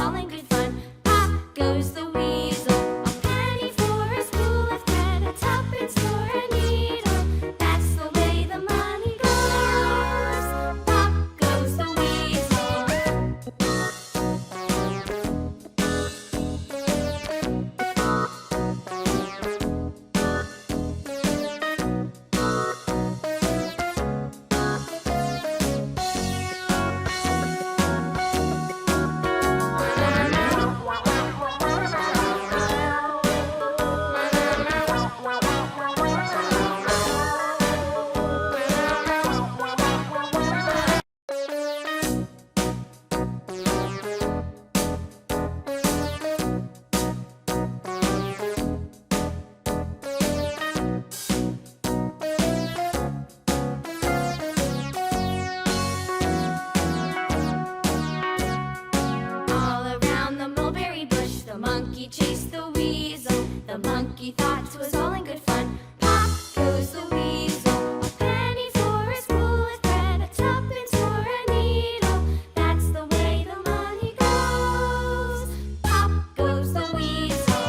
all in good fun. Pop goes the weasel, a penny for a spool of thread, a tuppence for a needle. That's the way the money goes. Pop goes the weasel. All around the mulberry bush, the monkey chased the weasel. The monkey thought 'twas all in good fun. Pop goes the weasel, a penny for a spool of thread, a tuppence for a needle. That's the way the money goes. Pop goes the weasel.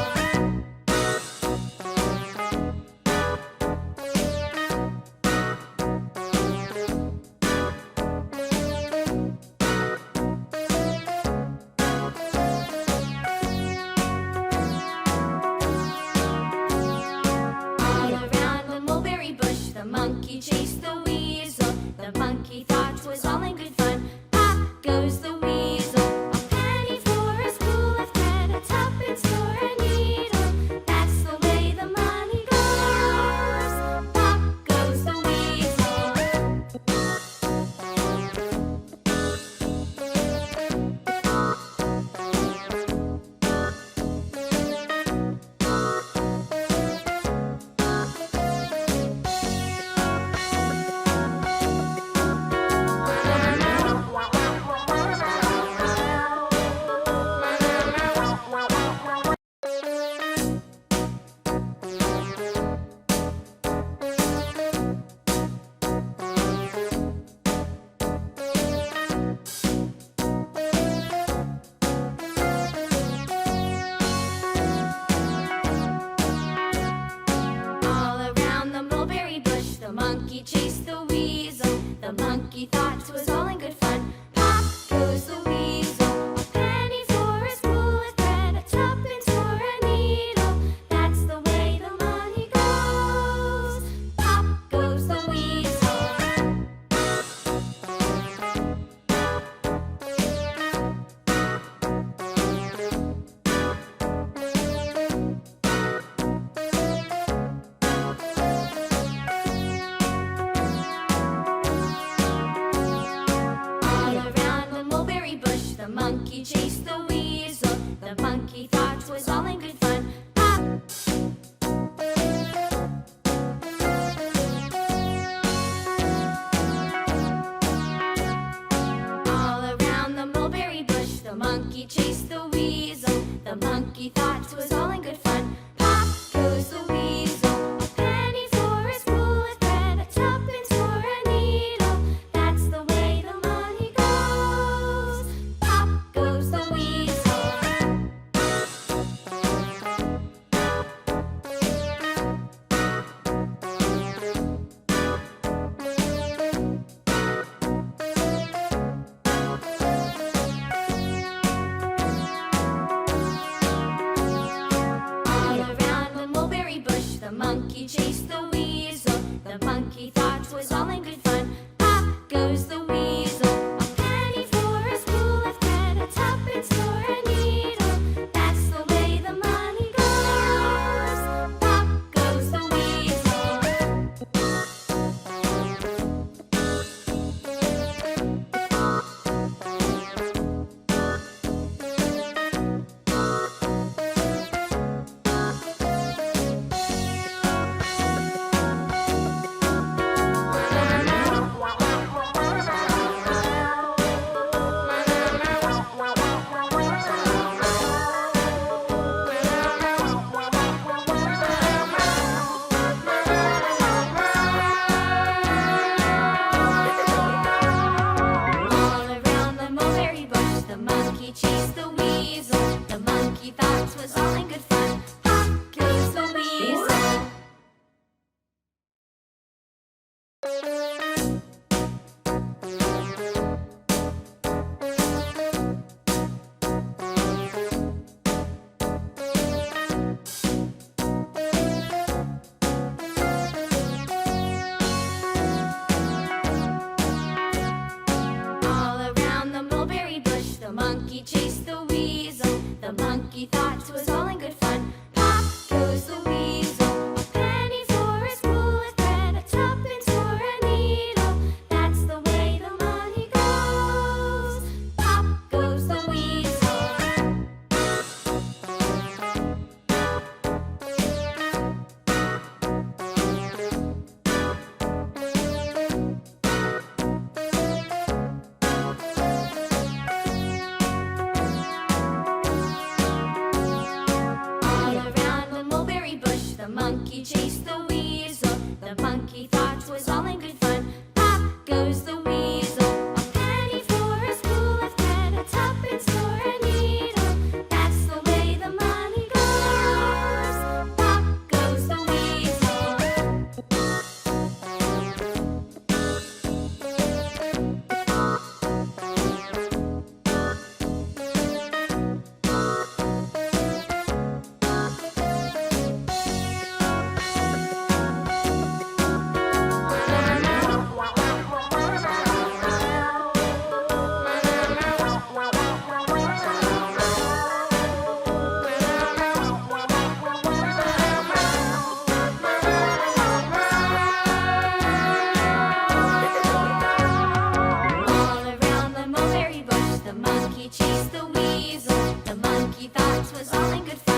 All around the mulberry bush, the monkey chased the weasel. The monkey thought 'twas all in good fun. Pop goes the weasel, a penny for a spool of thread, a tuppence for a needle. That's the way the money goes. Pop goes the weasel. All around the mulberry bush, the monkey chased the weasel. The monkey thought 'twas all in good fun. Pop goes the weasel, a penny for a spool of thread, a tuppence for a needle. That's the way the money goes. Pop goes the weasel. All around the mulberry bush, the monkey chased the weasel. The monkey thought 'twas all in good fun. Pop. All around the mulberry bush, the monkey chased the weasel. The monkey thought 'twas all in good fun. Pop goes the weasel, a penny for a spool of thread, a tuppence for a needle. That's the way the money goes. Pop goes the weasel. weasel. The monkey thought 'twas all in good fun. Pop goes the weasel. All around the mulberry bush, the monkey chased the weasel. The monkey thought 'twas all in good fun. Pop goes the weasel. A penny for a spool of thread, a tuppence for a needle. That's the way the money goes. Pop goes the weasel. All around the mulberry bush, the monkey chased the weasel. The monkey thought 'twas all in good fun. Pop goes the weasel. A penny for a spool of thread, a tuppence for a needle. That's the way the money goes. Pop goes the weasel. All around the mulberry bush, the monkey chased the weasel. The monkey thought 'twas all in good fun.